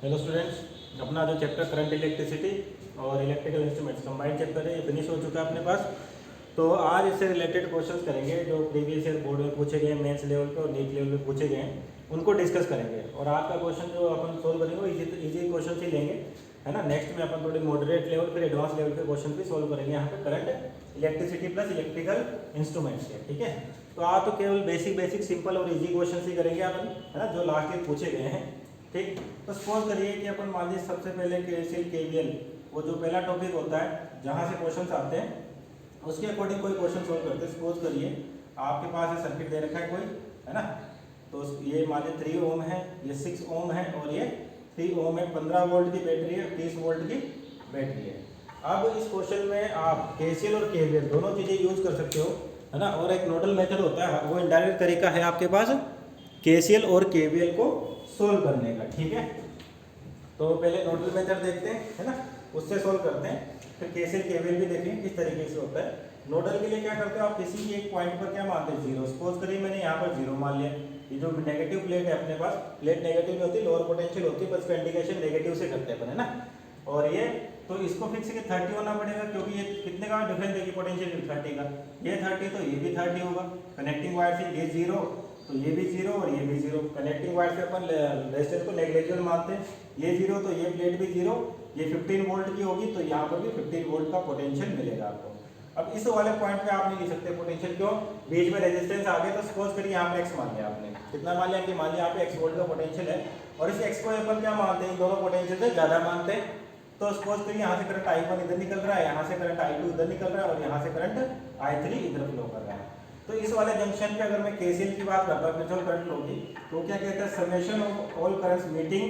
Hello students, अपना जो chapter current electricity और इलेक्ट्रिकल इंस्ट्रूमेंट्स कंबाइंड चैप्टर है ये फिनिश हो चुका है अपने पास। तो आज इससे रिलेटेड क्वेश्चंस करेंगे जो प्रीवियस ईयर बोर्ड में पूछे गए, मेंस लेवल पे और नीट लेवल पे पूछे गए हैं, उनको डिस्कस करेंगे। और आज का क्वेश्चन जो अपन सोल्व करेंगे वो इजी क्वेश्चन ही लेंगे, है ना। नेक्स्ट में अपन थोड़ी मॉडरेट लेवल फिर एडवांस लेवल के क्वेश्चन भी सोल्व करेंगे यहाँ पे current electricity plus electrical instruments के, ठीक है। तो आज तो केवल बेसिक सिंपल और इजी क्वेश्चन ही करेंगे अपन, है ना, जो लास्ट ईयर पूछे गए हैं, ठीक। तो सपोज करिए कि अपन मान लीजिए सबसे पहले केसीएल केवीएल वो जो पहला टॉपिक होता है जहाँ से क्वेश्चंस आते हैं उसके अकॉर्डिंग कोई क्वेश्चन सोल्व करते हैं। सपोज करिए आपके पास ये सर्किट दे रखा है कोई, है ना। तो ये मान लीजिए 3 ओम है, ये 6 ओम है और ये 3 ओम है। 15 वोल्ट की बैटरी है, 30 वोल्ट की बैटरी है। अब इस क्वेश्चन में आप केसीएल और केवीएल दोनों चीज़ें यूज कर सकते हो, है ना। और एक नोडल मेथड होता है, वो इनडायरेक्ट तरीका है आपके पास केसीएल और केवीएल को सोल्व करने का, ठीक है। तो पहले नोडल मेथड देखते हैं, है ना, उससे सोल्व करते हैं। फिर केसीएल केवीएल भी देखेंगे किस तरीके से होता है। नोडल के लिए क्या करते हो आप, किसी एक पॉइंट पर क्या मानते हैं, जीरो। सपोज करिए मैंने यहाँ पर जीरो मान लिया। ये जो नेगेटिव प्लेट है अपने पास, प्लेट नेगेटिव नहीं होती, लोअर पोटेंशियल होती है, बस का इंडिकेशन नेगेटिव से करते हैं अपन, है ना। और ये तो इसको फिक्स के 30 होना पड़ेगा, क्योंकि ये कितने का डिफरेंस देगी पोटेंशियल 30 का। ये 30 तो ये भी 30 होगा। कनेक्टिंग वायर से ये जीरो तो ये भी जीरो और ये भी जीरो। कनेक्टिंग वायर से अपन रेजिस्टेंस को नेग्लिजिबल मानते हैं। ये जीरो तो ये प्लेट भी जीरो। ये 15 वोल्ट की होगी तो यहाँ पर भी 15 वोल्ट का पोटेंशियल मिलेगा आपको। अब इस वाले पॉइंट पे आप नहीं लिख सकते पोटेंशियल, क्यों? बीच में रेजिस्टेंस आ गया। तो सपोज करिए यहाँ पे एक्स मान लिया आपने, कितना मान लिया कि मान लिया यहाँ पे एक्स वोल्ट का पोटेंशियल है और इस एक्स को अपन क्या मानते हैं, दोनों पोटेंशियल से ज्यादा मानते हैं। तो सपोज करिए यहाँ से करंट I1 इधर निकल रहा है, यहाँ से करंट I2 इधर निकल रहा है और यहाँ से करंट I3 इधर फ्लो कर रहा है। तो इस वाले जंक्शन पे अगर मैं केसीएल की बात करता हूँ, म्यूचुअल करंट लॉ की, तो क्या कहते हैं, summation of all currents meeting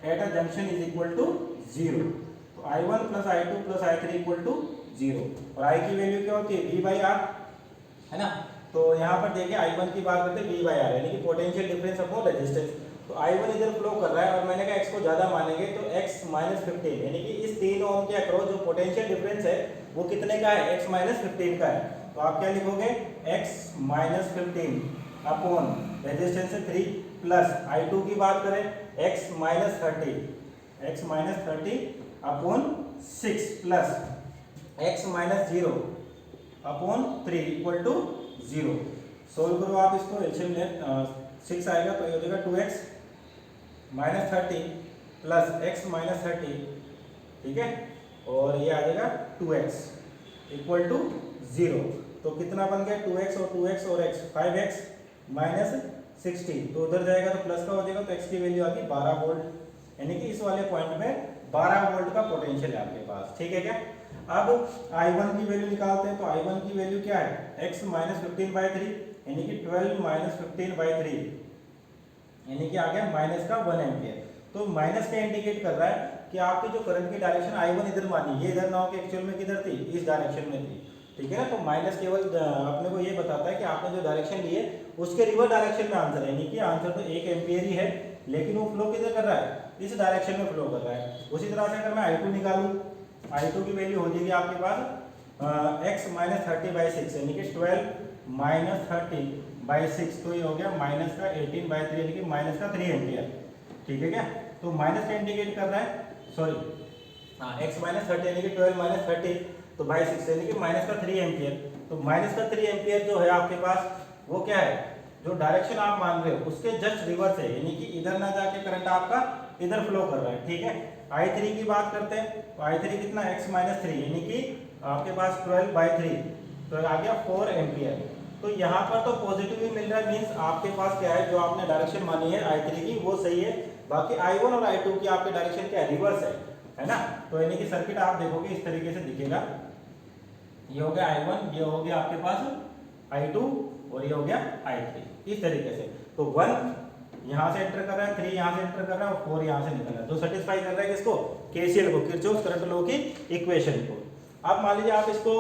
at a junction is equal to 0। तो I1 plus I2 plus I3 equal to 0। और I की वैल्यू क्या होती है, V/R, है ना। तो यहाँ पर देखिए I1 की बात करते हैं V/R, यानी कि पोटेंशियल डिफरेंस अपॉन रेजिस्टेंस। तो I1 इधर फ्लो कर रहा है और मैंने कहा x को ज्यादा मानेंगे तो x माइनस 15, यानी कि इस 3 ओम के अक्रॉस जो पोटेंशियल डिफरेंस है वो कितने का है, x माइनस 15 का है। तो आप क्या लिखोगे, x minus 15 upon resistance 3 plus I2 की बात करें x minus 30 upon 6 plus x minus 0 upon 3 equal to 0। Solve करो आप इसको, एलसीएम ले 6 आएगा तो ये हो जाएगा 2x minus 30 plus x minus 30, ठीक है। और ये आ जाएगा 2x इक्वल टू 0। तो कितना बन गया, 2x और x 5x माइनस 60। तो उधर जाएगा तो प्लस का हो जाएगा, तो x की वैल्यू आ गई 12 वोल्ट, यानी कि इस वाले पॉइंट में 12 वोल्ट का पोटेंशियल है आपके पास, ठीक है क्या। अब I1 की वैल्यू निकालते हैं। तो I1 की वैल्यू क्या है, x माइनस 15/3, यानी कि 12 माइनस 15/3, यानी कि आ गया माइनस का 1 एम्पियर। तो माइनस का इंडिकेट कर रहा है कि आपकी जो करंट की डायरेक्शन I1 इधर मानी, ये इधर ना हो कि एक्चुअल में किधर थी, इस डायरेक्शन में थी, ठीक है ना। तो माइनस केवल अपने को ये बताता है कि आपने जो डायरेक्शन ली है उसके रिवर्स डायरेक्शन में आंसर है, यानी कि आंसर तो 1 एम्पियर ही है, लेकिन वो फ्लो किधर कर रहा है, इस डायरेक्शन में फ्लो कर रहा है। उसी तरह से अगर मैं I2 निकालूं, I2 की वैल्यू हो जाएगी आपके पास x माइनस 30/6, यानी कि 12 माइनस 30/6, तो ये हो गया माइनस का 18/3, यानी कि माइनस का 3 एम्पियर, ठीक है क्या। तो माइनस का इंडिकेट कर रहा है, सॉरी x माइनस 30 यानी कि 12 माइनस 30 तो बाई 6, यानी कि माइनस का 3 एम्पियर। तो माइनस का 3 एम्पियर जो है आपके पास वो क्या है, जो डायरेक्शन आप मान रहे हो उसके जस्ट रिवर्स है, यानी कि इधर ना जाके करंट आपका इधर फ्लो कर रहा है, ठीक है। I3 की बात करते हैं। तो I3 कितना, x माइनस 3, यानी कि आपके पास 12/3, तो आ गया 4 एम्पियर। तो यहाँ पर तो पॉजिटिव ही मिल रहा है, मीन्स आपके पास क्या है, जो आपने डायरेक्शन मानी है I3 की वो सही है। बाकी I1 और I2 की आपके डायरेक्शन क्या है, रिवर्स है ना। तो यानी कि सर्किट आप देखोगे इस तरीके से दिखेगा, ये हो गया I1, ये हो गया आपके पास I2 और ये हो गया I3, इस तरीके से। तो 1 यहाँ से एंटर कर रहा है, 3 यहाँ से एंटर कर रहा है और 4 यहाँ से निकल रहा है। तो सेटिस्फाई कर रहा है किसको, केसीएल को, किरचॉफ करंट लॉ की इक्वेशन को। अब मान लीजिए आप इसको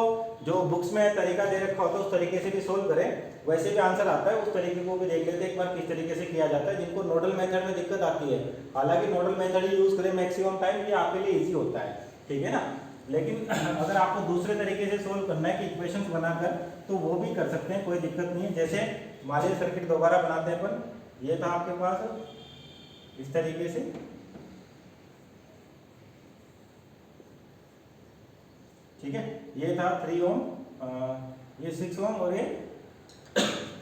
जो बुक्स में तरीका दे रखा होता है उस तरीके से भी सोल्व करें, वैसे भी आंसर आता है, उस तरीके को भी देख लेते हैं एक बार किस तरीके से किया जाता है। जिनको नोडल मेथड में दिक्कत आती है, हालांकि नोडल मेथड ही यूज करें मैक्सिमम टाइम, ये आपके लिए इजी होता है, ठीक है ना। लेकिन अगर आपको दूसरे तरीके से सोल्व करना है कि इक्वेशंस बनाकर, तो वो भी कर सकते हैं, कोई दिक्कत नहीं है। जैसे मान लीजिए सर्किट दोबारा बनाते हैं अपन, ये था आपके पास इस तरीके से, ठीक है, ये था 3 ओम, ये 6 ओम और ये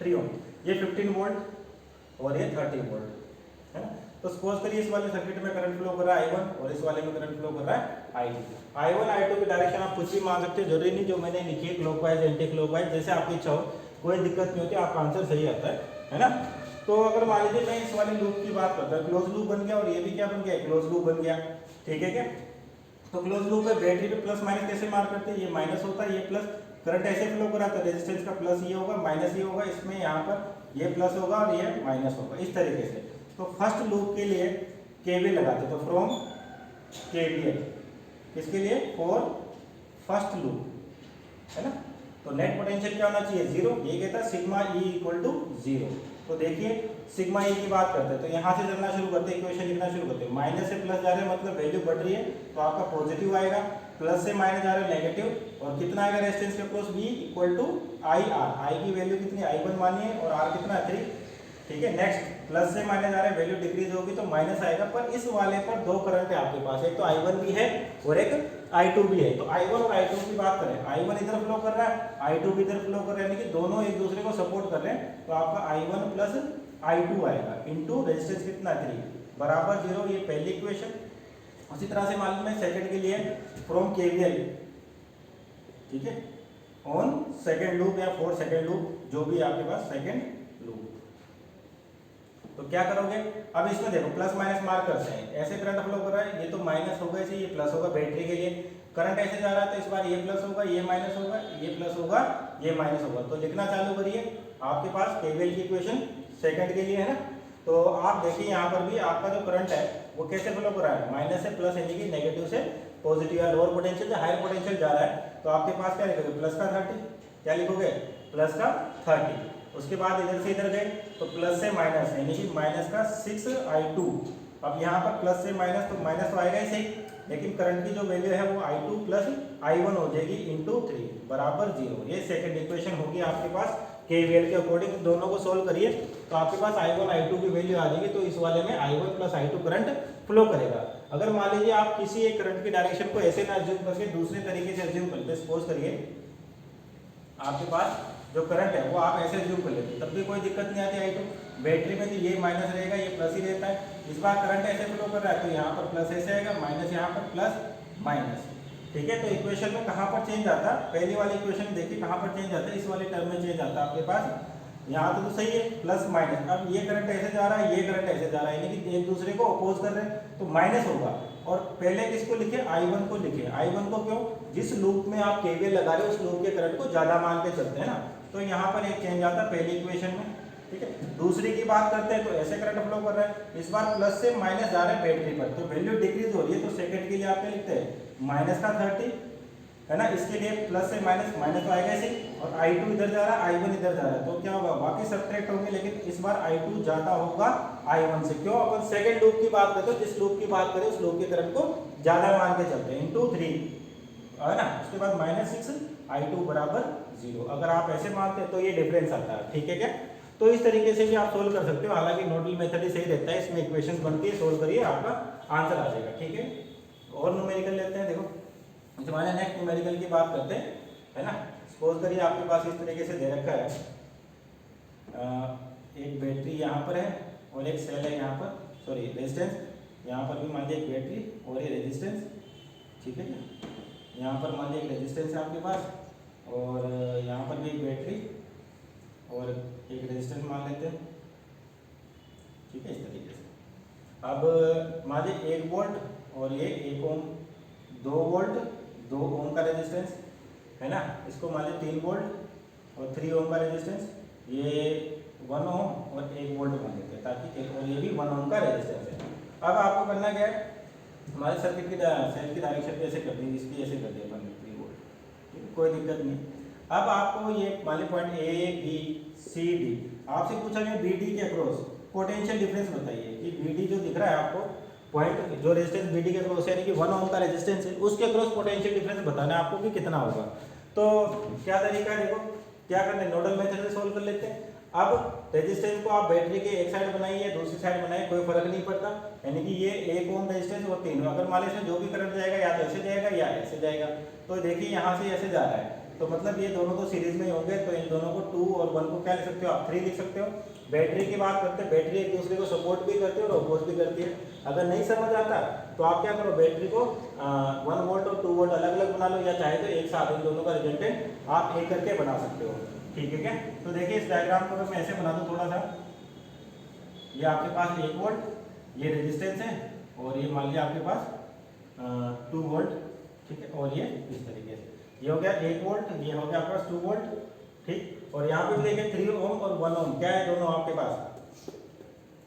3 ओम, ये 15 वोल्ट और ये 30 वोल्ट है ना। तो सपोज करिए इस वाले सर्किट में करंट फ्लो कर रहा है I1 और इस वाले में करंट फ्लो कर रहा है I2। I1 I2 की डायरेक्शन आप कुछ भी मान सकते हो, जरूरी नहीं जो मैंने लिखी है क्लॉकवाइज एंटी क्लॉकवाइज, जैसे आपकी इच्छा हो, कोई दिक्कत नहीं होती, आपका आंसर सही आता है ना। तो अगर मान लीजिए मैं इस वाले लूप की बात करता हूँ, क्लोज लूप बन गया और ये भी क्या बन गया, क्लोज लूप बन गया, ठीक है क्या। तो क्लोज लूप में बैटरी पे प्लस माइनस कैसे मार करते हैं, ये माइनस होता है, ये प्लस, करंट ऐसे फ्लो कर रहा था, रेजिस्टेंस का प्लस ये होगा, माइनस ये होगा, इसमें यहाँ पर ये प्लस होगा और ये माइनस होगा, इस तरीके से। तो फर्स्ट लूप के लिए केवीएल लगाते, तो फ्रॉम केवीएल किसके लिए, फॉर फर्स्ट लूप है ना। तो नेट पोटेंशियल क्या होना चाहिए, जीरो, ये कहता है sigma E equal to zero. तो देखिए सिग्मा ई की बात करते हैं, तो यहाँ से चलना शुरू करते हैं, इक्वेशन लिखना शुरू करते हैं, माइनस से प्लस जा रहे हैं मतलब वैल्यू बढ़ रही है, तो आपका पॉजिटिव आएगा, प्लस से माइनस जा रहे हैं नेगेटिव, और कितना आएगा रेजिस्टेंस के across, V equal to I R, I की वैल्यू कितनी I1 मानिए और R कितना 3, ठीक है। नेक्स्ट प्लस से माइनस आ रहा है, वैल्यू डिक्रीज होगी तो माइनस आएगा, पर इस वाले पर दो करंट है आपके पास, एक तो I1 भी है और एक I2 भी है। तो I1 और I2 की बात करें, I1 इधर फ्लो कर रहा है, I2 भी इधर फ्लो कर रहा है, यानी कि दोनों एक दूसरे को सपोर्ट कर रहे हैं, तो आपका I1 प्लस I2 आएगा इनटू रेजिस्टेंस कितना 3 बराबर 0, ये पहली इक्वेशन। उसी तरह से मालूम है सेकंड के लिए फ्रॉम KVL, ठीक है, ऑन सेकंड लूप या फॉर सेकंड लूप, जो भी आपके पास सेकंड लूप। तो क्या करोगे, अब इसमें देखो प्लस माइनस मार्क करते हैं, ऐसे करंट फ्लो कर रहा है, ये तो माइनस होगा इसे, ये प्लस होगा, बैटरी के लिए करंट ऐसे जा रहा है तो इस बार ये प्लस होगा, ये माइनस होगा, ये प्लस होगा, ये माइनस होगा। तो लिखना चालू करिए, आपके पास केवीएल की इक्वेशन सेकंड के लिए है ना। तो आप देखिए यहाँ पर भी आपका जो करंट है वो कैसे फ्लो कर रहा है, माइनस से प्लस, यानी कि नेगेटिव से पॉजिटिव या लोअर पोटेंशियल से हायर पोटेंशियल जा रहा है। तो आपके पास क्या लिखोगे, प्लस का 30, क्या लिखोगे, प्लस का 30। उसके बाद इधर से इधर गए तो प्लस से माइनस, यानी कि माइनस का 6I2। अब यहाँ पर प्लस से माइनस, तो माइनस तो आएगा ही सही, लेकिन करंट की जो वैल्यू है वो I2 प्लस I1 हो जाएगी इंटू 3 बराबर 0। ये सेकंड इक्वेशन होगी आपके पास KVL के अकॉर्डिंग। दोनों को सोल्व करिए तो आपके पास I1 I2 की वैल्यू आ जाएगी, तो इस वाले में I1 plus I2 current flow करेगा। अगर मान लीजिए आप किसी एक करंट की डायरेक्शन को ऐसे ना अज्यूम करके दूसरे तरीके से अज्यूम करते, सपोज करिए आपके पास जो करंट है वो आप ऐसे अज्यूम कर लेते, तब भी कोई दिक्कत नहीं आती। I2 बैटरी में तो ये माइनस रहेगा, ये प्लस ही रहता है। इस बार करंट ऐसे फ्लो कर रहा है तो यहाँ पर प्लस ऐसे आएगा, माइनस यहाँ पर प्लस माइनस, ठीक है। तो इक्वेशन में कहाँ पर चेंज आता है, पहली वाली इक्वेशन देखिए कहाँ पर चेंज आता है, इस वाले टर्म में चेंज आता है आपके पास। यहाँ तो सही है प्लस माइनस, अब ये करंट ऐसे जा रहा है, ये करंट ऐसे जा रहा है, यानी कि एक दूसरे को अपोज कर रहे हैं, तो माइनस होगा। और पहले किसको लिखे, I1 को लिखे। I1 को क्यों, जिस लूप में आप KVL लगा रहे हो उस लूप के करंट को ज्यादा मान के चलते हैं ना, तो यहाँ पर एक चेंज आता है पहली इक्वेशन में, ठीक है। दूसरी की बात करते हैं तो ऐसे करंट फ्लो कर रहा है, इस बार प्लस से माइनस जा रहा है बैटरी पर, तो वैल्यू डिक्रीज हो रही है, तो सेकंड के लिए आप क्या लिखते हैं, माइनस का 30 है ना। इसके लिए प्लस से माइनस, माइनस तो आएगा ऐसे, और I2 इधर जा रहा है, I1 इधर जा रहा है, तो क्या होगा, बाकी सब्ट्रैक्ट होंगे, लेकिन इस बार I2 ज्यादा होगा I1 से। क्यों, अपन सेकंड लूप की बात करते हैं, जिस लूप की बात करें उस लूप के करंट को ज्यादा मान के चलते हैं, इंटू 3 है ना। उसके बाद माइनस 6I2 बराबर 0। अगर आप ऐसे मानते हैं तो ये डिफरेंस आता है, ठीक है क्या। तो इस तरीके से भी आप सोल्व कर सकते हो, हालांकि नोडल मेथड ही सही रहता है, इसमें इक्वेशंस बनती है, सोल्व करिए आपका आंसर आ जाएगा, ठीक है। और न्यूमेरिकल लेते हैं, देखो हमारे नेक्स्ट न्यूमेरिकल की बात करते हैं, है ना। सपोज करिए आपके पास इस तरीके से दे रखा है, एक बैटरी यहाँ पर है और एक सेल है यहाँ पर, सॉरी रेजिस्टेंस, यहाँ पर भी मान लीजिए एक बैटरी और ये रेजिस्टेंस, ठीक है क्या। यहाँ पर मान लीजिए एक रेजिस्टेंस है आपके पास, और यहाँ पर भी एक बैटरी और एक रेजिस्टेंस मान लेते हैं, ठीक है, इस तरीके से। अब मान लीजिए 1 वोल्ट और ये 1 ओम, 2 वोल्ट 2 ओम का रेजिस्टेंस है ना, इसको मान लीजिए 3 वोल्ट और 3 ओम का रेजिस्टेंस, ये 1 ओम और 1 वोल्ट मान लेते हैं, ताकि और ये भी 1 ओम का रेजिस्टेंस है। अब आपको करना क्या है, हमारे सर्किट की सेल की डायरेक्शन ऐसे कर देंगे, इसकी ऐसे कर देंगे 3 वोल्ट, ठीक है, कोई दिक्कत नहीं। अब आपको ये मान लीजिए point A B C D, आपसे पूछा गया BD के अक्रॉस पोटेंशियल डिफरेंस बताइए, कि BD जो दिख रहा है आपको पॉइंट, जो रेजिस्टेंस BD के अक्रॉस यानी कि 1 ओम का रेजिस्टेंस है, उसके अक्रॉस पोटेंशियल डिफरेंस बताना है आपको कि कितना होगा। तो क्या तरीका है, देखो क्या करना है, नोडल मेथड से सोल्व कर लेते हैं। अब रेजिस्टेंस को आप बैटरी के एक साइड बनाइए दूसरी साइड बनाइए, कोई फर्क नहीं पड़ता, यानी कि ये 1 ओम रेजिस्टेंस और 3 ओम। अगर मान लीजिए जो भी करंट जाएगा या तो ऐसे जाएगा या ऐसे जाएगा, तो देखिए यहाँ से ऐसे जा रहा है, तो मतलब ये दोनों तो सीरीज में ही होंगे, तो इन दोनों को 2 और 1 को क्या लिख सकते हो आप, 3 लिख सकते हो। बैटरी की बात करते हैं, बैटरी एक दूसरे को सपोर्ट भी करती है और अपोज भी करती है। अगर नहीं समझ आता तो आप क्या करो, बैटरी को 1 वोल्ट और 2 वोल्ट अलग अलग बना लो, या चाहे तो एक साथ इन दोनों का रिजल्टेंट आप एक करके बना सकते हो, ठीक है क्या। तो देखिए इस डायग्राम को अगर मैं ऐसे बना दूं थोड़ा सा, ये आपके पास 1 वोल्ट, ये रेजिस्टेंस है, और ये मान लिया आपके पास 2 वोल्ट, ठीक है, और ये इस तरीके से, ये हो गया 1 वोल्ट, ये हो गया आपके पास 2 वोल्ट, ठीक। और यहाँ पे भी देखिए 3 ओम और 1 ओम क्या है, दोनों आपके पास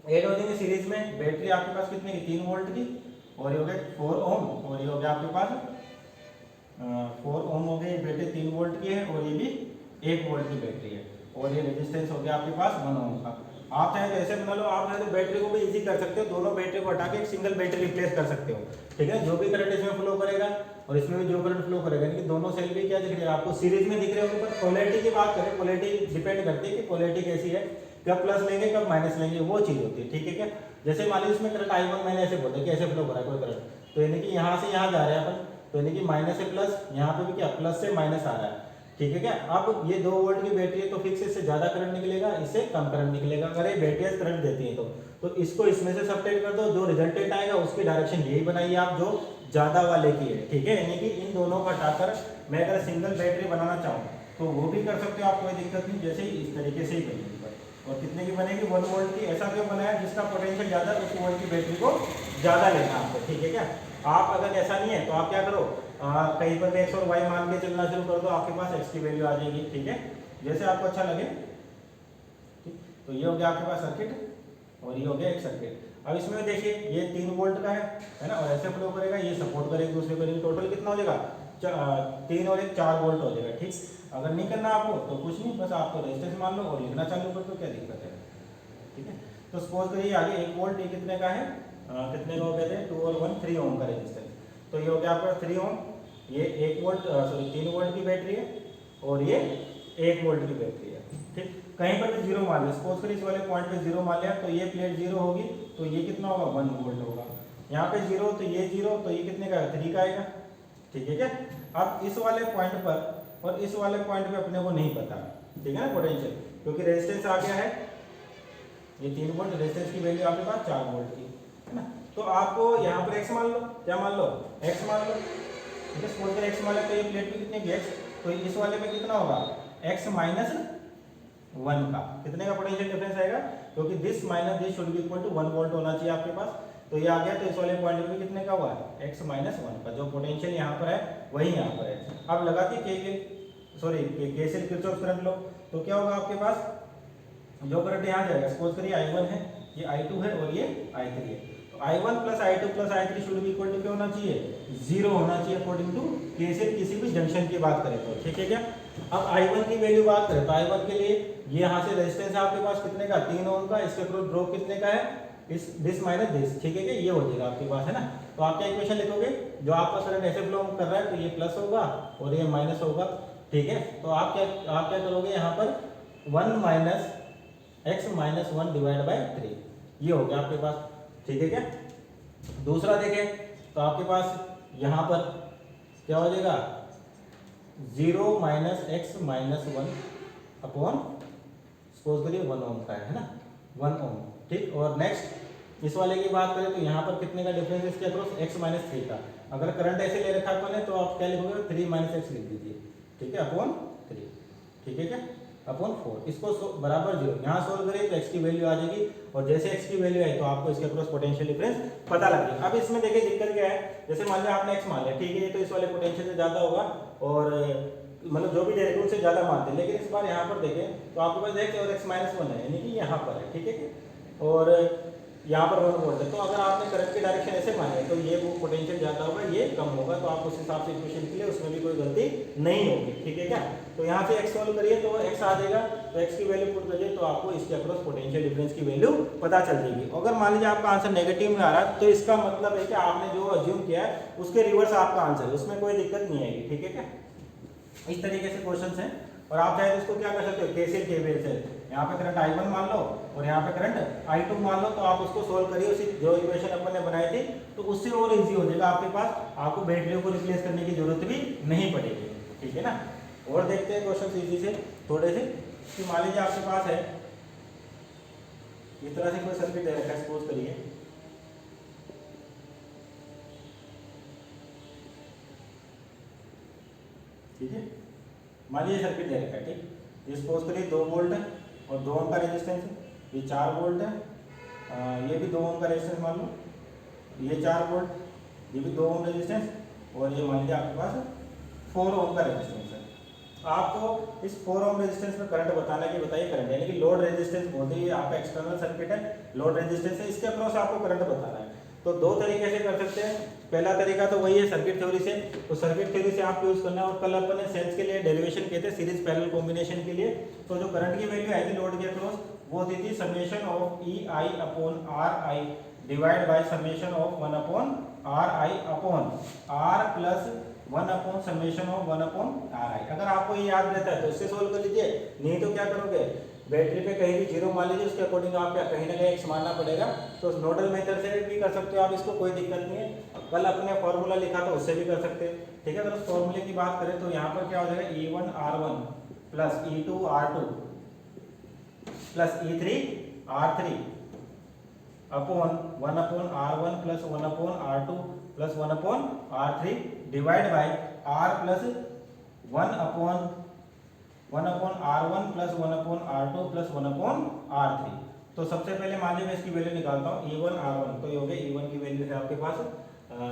ऐड हो जाएंगे सीरीज में। बैटरी आपके पास कितने की, 3 वोल्ट की, और ये हो गया 4 ओम, और ये हो गया आपके पास 4 ओम हो गई, बैटरी 3 वोल्ट की है, और ये भी 1 वोल्ट की बैटरी है, और ये रेजिस्टेंस हो गया आपके पास 1 ओम का। आप चाहे तो ऐसे बना लो, आप चाहे तो बैटरी को भी इजी कर सकते हो, दोनों बैटरी को हटा के एक सिंगल बैटरी रिप्लेस कर सकते हो, ठीक है। जो भी करंट इसमें फ्लो करेगा और इसमें भी जो करंट फ्लो करेगा, यानी कि दोनों सेल भी क्या दिख रहे हैं आपको, सीरीज में दिख रहे होंगे। पर पोलैरिटी की बात करें, पोलैरिटी डिपेंड करती है कि पोलैरिटी कैसी है, कब प्लस लेंगे कब माइनस लेंगे, वो चीज होती है, ठीक है क्या। जैसे मान लीजिए इसमें करंट I1 मैंने ऐसे बोला कि ऐसे फ्लो कर रहा है कोई करंट, तो यानी कि यहाँ से यहाँ जा रहा है अपन, तो यानी कि माइनस से प्लस, यहाँ पे भी क्या प्लस से माइनस आ रहा है, ठीक है क्या। अब ये 2 वोल्ट की बैटरी है तो फिक्स इससे ज्यादा करंट निकलेगा, इससे कम करंट निकलेगा। अगर ये बैटरी करंट देती है तो इसको इसमें से सब्ट्रैक्ट कर दो, जो रिजल्टेंट आएगा उसकी डायरेक्शन यही बनाइए आप जो ज्यादा वाले की है, ठीक है। यानी कि इन दोनों को हटाकर मैं अगर सिंगल बैटरी बनाना चाहूँ तो वो भी कर सकते हो आप, कोई दिक्कत नहीं। जैसे इस तरीके से ही बनेगी, और कितने की बनेगी, 1 वोल्ट की। ऐसा क्यों बनाया, जिसका पोटेंशियल ज्यादा उस वोल्ट की बैटरी को ज्यादा लेना आपको, ठीक है क्या। आप अगर ऐसा नहीं है तो आप क्या करो, कहीं पर एक्स और वाई मान के चलना शुरू कर दो, आपके पास एक्स की वैल्यू आ जाएगी, ठीक है, जैसे आपको अच्छा लगे, ठीक। तो ये हो गया आपके पास सर्किट, और ये हो गया एक सर्किट। अब इसमें देखिए ये 3 वोल्ट का है ना, और ऐसे फ्लो करेगा, ये सपोर्ट करेगा दूसरे को, टोटल कितना हो जाएगा, 3 और 1 4 वोल्ट हो जाएगा, ठीक। अगर नहीं करना आपको तो कुछ नहीं, बस आपको रेजिस्टेंस मान लो और लिखना चालू कर दो, क्या दिक्कत है, ठीक है। तो सपोज करिए आगे 1 वोल्ट, ये कितने का है, कितने का हो गए थे, 2 और 1 3 ओम का रेजिस्टेंस, तो ये हो गया आपका 3 ओम, ये 1 वोल्ट सॉरी 3 वोल्ट की बैटरी है, और ये 1 वोल्ट की बैटरी है, ठीक। कहीं पर भी 0 मान लिया, सपोज करिए इस वाले पॉइंट पे 0 मान लिया, तो ये प्लेट 0 होगी, तो ये कितना होगा 1 वोल्ट होगा। यहाँ पे 0 तो ये 0, तो ये कितने का 3 का आएगा, ठीक है क्या। अब इस वाले पॉइंट पर और इस वाले पॉइंट पे अपने को नहीं पता, ठीक है ना, पोटेंशियल, क्योंकि रेजिस्टेंस आ गया है, ये 3 वोल्ट, रेजिस्टेंस की वैल्यू आपके पास 4 वोल्ट की है ना। तो आपको यहाँ पर x मान लो, क्या मान लो, x मान लो, ठीक है। सपोज कर x मान लो, तो ये प्लेट पे कितने की x, तो इस वाले में कितना होगा x माइनस 1 का, कितने का पोटेंशियल डिफरेंस आएगा, क्योंकि this minus this should be equal to 1 volt होना चाहिए आपके पास, तो ये आ गया। तो इस वाले पॉइंट पे कितने का हुआ है, x माइनस 1 का, जो पोटेंशियल यहाँ पर है वही यहाँ पर है। अब लगा के केसीएल किरचॉफ करंट लो, तो क्या होगा आपके पास, जो करंट यहाँ जाएगा, सपोज करिए I1 है, ये I2 है, और ये I3 है, तो I1 plus I2 plus I3 should be equal to क्या होना चाहिए, 0 होना चाहिए अकॉर्डिंग टू केसीएल, किसी भी जंक्शन की बात करें तो, ठीक है क्या। अब I1 की वैल्यू बात करें तो I1 के लिए ये यहाँ से रेजिस्टेंस है आपके पास कितने का, 3 ओम का, इसके क्रॉस ड्रॉप कितने का है, इस दिस माइनस दिस, ठीक है क्या, ये हो जाएगा आपके पास, है ना। तो आप क्या इक्वेशन लिखोगे, जो आपका करंट ऐसे फ्लो कर रहा है तो ये प्लस होगा और ये माइनस होगा, ठीक है। तो आप क्या करोगे, यहाँ पर 1 minus x minus 1 divide by 3, ये हो गया आपके पास, ठीक है क्या। दूसरा देखें तो आपके पास यहाँ पर क्या हो जाएगा, 0 minus x minus 1 upon, suppose करिए 1 ओम का है ना, 1 ओम, ठीक। और नेक्स्ट इस वाले की बात करें तो यहाँ पर कितने का डिफरेंस है इसके अक्रॉस, x माइनस 3 का। अगर करंट ऐसे ले रखा है तो आप क्या लिखोगे, 3 माइनस x लिख दीजिए, ठीक है, अपॉन 3, ठीक है क्या, अपॉन 4, इसको बराबर 0, यहाँ सोल्व करिए तो x की वैल्यू आ जाएगी, और जैसे x की वैल्यू आई तो आपको इसके अक्रॉस पोटेंशियल डिफरेंस पता लग जाएगा। अब इसमें देखिए दिक्कत क्या है, जैसे मान लिया आपने x मान लिया, ठीक है, ये तो इस वाले पोटेंशियल से ज्यादा होगा, और मतलब जो भी दे रहे उनसे ज्यादा मानते हैं, लेकिन इस बार यहाँ पर देखें तो आपके पास x और x माइनस 1 है, यानी कि यहाँ पर है, ठीक है, और यहाँ पर 1 वोल्ट है। तो अगर आपने करंट की डायरेक्शन ऐसे मानी है तो ये वो पोटेंशियल ज्यादा होगा, ये कम होगा, तो आप उस हिसाब से इक्वेशन के लिए उसमें भी कोई गलती नहीं होगी, ठीक है क्या। तो यहाँ से x सॉल्व करिए तो x आ जाएगा, तो x की वैल्यू पुट करिए तो आपको इसके अक्रॉस पोटेंशियल डिफरेंस की वैल्यू पता चल जाएगी। अगर मान लीजिए आपका आंसर नेगेटिव में आ रहा है तो इसका मतलब है कि आपने जो अज्यूम किया है उसके रिवर्स आपका आंसर है, उसमें कोई दिक्कत नहीं आएगी, ठीक है क्या। इस तरीके से क्वेश्चन है, और आप चाहे तो इसको क्या कर सकते हो, केसीएल केवीएल से, यहाँ पे करंट I1 मान लो और यहाँ पे करंट I2 मान लो, तो आप उसको सोल्व करिए उसी जो इक्वेशन अपन ने बनाई थी, तो उससे और इजी हो जाएगा आपके पास, आपको बैटरियों को रिप्लेस करने की जरूरत भी नहीं पड़ेगी, ठीक है ना। और देखते हैं क्वेश्चन इजी से थोड़े से, कि मान लीजिए आपके पास है इस तरह से कोई सर्किट दे रखा है, सपोज करिए, ठीक है, मान लीजिए सर्किट दे रखा है, ठीक, ये सपोज करिए 2 वोल्ट है और 2 ओम का रेजिस्टेंस है, ये 4 वोल्ट है, ये भी 2 ओम का रेजिस्टेंस मान लो, ये 4 वोल्ट, ये भी 2 ओम रेजिस्टेंस, और ये मान लीजिए आपके पास 4 ओम का रेजिस्टेंस है। आपको इस 4 ओम रेजिस्टेंस में करंट बताना है कि बताइए करंट, यानी कि लोड रेजिस्टेंस बोलते हैं, ये आपका एक्सटर्नल सर्किट है, लोड रेजिस्टेंस है, इसके अक्रॉस आपको करंट बताना है। तो 2 तरीके से कर सकते हैं, पहला तरीका तो वही है सर्किट थ्योरी से, तो सर्किट थ्योरी से आप यूज करना है, और कल अपन ने सेंस के लिए डेरिवेशन किए थे सीरीज पैरेलल कॉम्बिनेशन के लिए, तो जो करंट की वैल्यू आई थी लोड के अक्रॉस वो होती थी summation of EI upon RI divide by summation of 1 upon RI upon R plus 1 upon summation of 1 upon RI। अगर आपको ये याद रहता है तो इससे सोल्व कर लीजिए, नहीं तो क्या करोगे, बैटरी पे कहीं भी जीरो मान लीजिए, उसके अकॉर्डिंग आप क्या कहीं ना कहीं एक्स मानना पड़ेगा, तो नोडल मेथड से भी कर सकते हो आप इसको, कोई दिक्कत नहीं है। कल अपने फॉर्मूला लिखा था उससे भी कर सकते हैं, ठीक है। अगर उस फॉर्मूले की बात करें तो यहाँ पर क्या हो जाएगा, E1 R1 plus E2 R2 plus E3 R3 upon 1 upon R1 plus 1 upon R2 plus 1 upon R3 divide by R plus 1 upon R1 plus 1 upon R2 plus 1 upon R3। तो सबसे पहले मान लीजिए मैं इसकी वैल्यू निकालता हूँ, E1 R1, तो ये हो गया E1 की वैल्यू है आपके पास,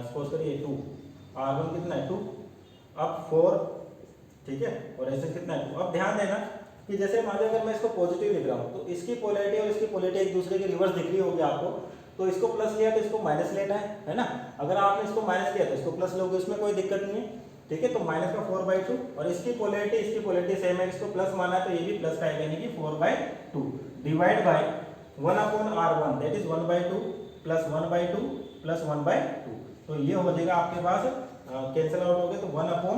सपोज करिए 2, R1 कितना है 2, अब 4, ठीक है, और ऐसे कितना है 2। अब ध्यान देना कि जैसे मान लीजिए अगर मैं इसको पॉजिटिव लिख रहा हूँ, तो इसकी पोलैरिटी और इसकी पोलैरिटी एक दूसरे की रिवर्स दिख रही होगी आपको, तो इसको प्लस लिया तो इसको माइनस लेना है ना। अगर आपने इसको माइनस लिया तो इसको प्लस लोगे, उसमें कोई दिक्कत नहीं है, ठीक है। तो माइनस का 4/2, और इसकी पोलैरिटी सेम है, इसको प्लस माना है तो ये भी प्लस का आएगा, यानी कि 4/2 divide by 1 upon R1 that is 1/2 plus 1/2 plus 1/2, तो ये हो जाएगा आपके पास, कैंसिल आउट हो गया, तो 1 अपॉन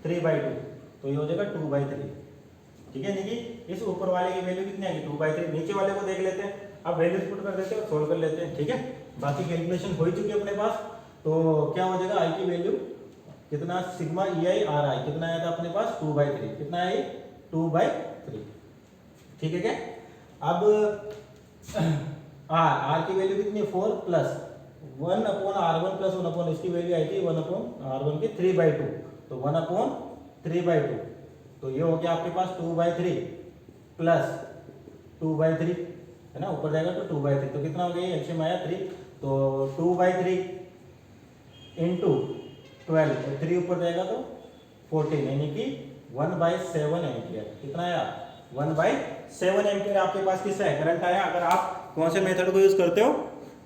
3/2, तो ये हो जाएगा 2/3, ठीक है। यानी कि इस ऊपर वाले की वैल्यू कितनी आएगी 2/3, नीचे वाले को देख लेते हैं, अब वैल्यूज पुट कर देते हैं और सोल्व कर लेते हैं, ठीक है। बाकी कैलकुलेशन हो ही चुकी है अपने पास, तो क्या हो जाएगा, आई की वैल्यू कितना, सिग्मा EI RI कितना आया था अपने पास 2/3, कितना है 2/3, ठीक है क्या। अब R की वैल्यू कितनी है 4 plus 1 upon R1 plus 1 upon इसकी वैल्यू आई थी 1 अपॉन R1 की 3/2, तो 1 अपॉन 3/2, तो ये हो गया आपके पास 2/3 प्लस 2/3 है ना, ऊपर जाएगा तो 2/3, तो कितना हो गया, एलसीएम आया 3, तो 2/3 इंटू 12, और 3 ऊपर जाएगा तो 14, यानी कि 1/7 एम्पियर, कितना आया 1/7 एम्पियर आपके पास किससे है, करंट आया। अगर आप कौन से मेथड को यूज करते हो,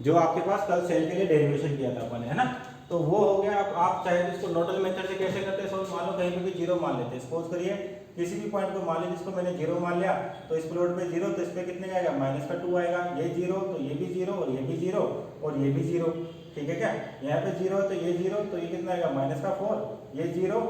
जो आपके पास कल सेल के लिए डेरिवेशन किया था अपन, है ना, तो वो हो गया। अब आप चाहे तो इसको नोडल मेथड से कैसे करते हैं, मान लो कहीं पे भी जीरो मान लेते हैं, सपोज करिए किसी भी पॉइंट को मान लीजिए, जिसको मैंने जीरो मान लिया, तो इस प्लॉट पे जीरो, तो इस पे कितने आएगा माइनस का 2 आएगा, ये जीरो तो ये भी जीरो, और ये भी जीरो और ये भी जीरो, ठीक है क्या। यहाँ पे जीरो तो ये जीरो, तो ये कितना आएगा माइनस का 4, ये जीरो,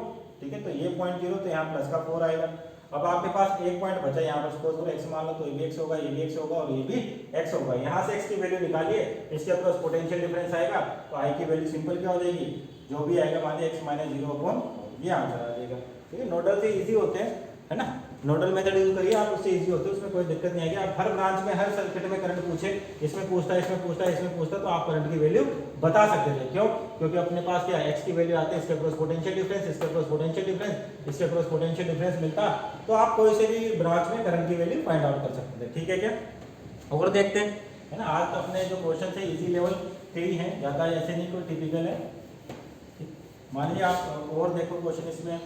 ठीक है, तो ये पॉइंट जीरो, तो यहाँ प्लस का 4 आएगा। अब आपके पास एक पॉइंट बचा, यहाँ पर सपोज करो x मान लो, तो ये भी x होगा, ये भी x होगा और ये भी x होगा। यहाँ से x की वैल्यू निकालिए, इसके अक्रॉस पोटेंशियल डिफरेंस आएगा, तो I की वैल्यू सिंपल क्या हो जाएगी, जो भी आएगा मान लीजिए x माइनस 0 ये आंसर आ जाएगा, ठीक है। नोडल से इजी होते हैं, है ना, नोडल मेथड यूज करिए आप, उससे इजी होते हैं, उसमें कोई दिक्कत नहीं आएगी। आप हर ब्रांच में हर सर्किट में करंट पूछे, इसमें पूछता है, इसमें पूछता है, इसमें पूछता है, तो आप करंट की वैल्यू बता सकते थे। क्यों, क्योंकि अपने पास क्या x की वैल्यू आती है, इसके अक्रॉस पोटेंशियल डिफरेंस, इसके अक्रॉस पोटेंशियल डिफरेंस, इसके अक्रॉस पोटेंशियल डिफरेंस मिलता, तो आप कोई से भी ब्रांच में करंट की वैल्यू फाइंड आउट कर सकते थे, ठीक है क्या। और देखते हैं, है ना, आज तो अपने जो क्वेश्चन है इजी लेवल 3 है, ज़्यादा ऐसे नहीं कोई टिपिकल है। मान लीजिए आप और देखो क्वेश्चन इसमें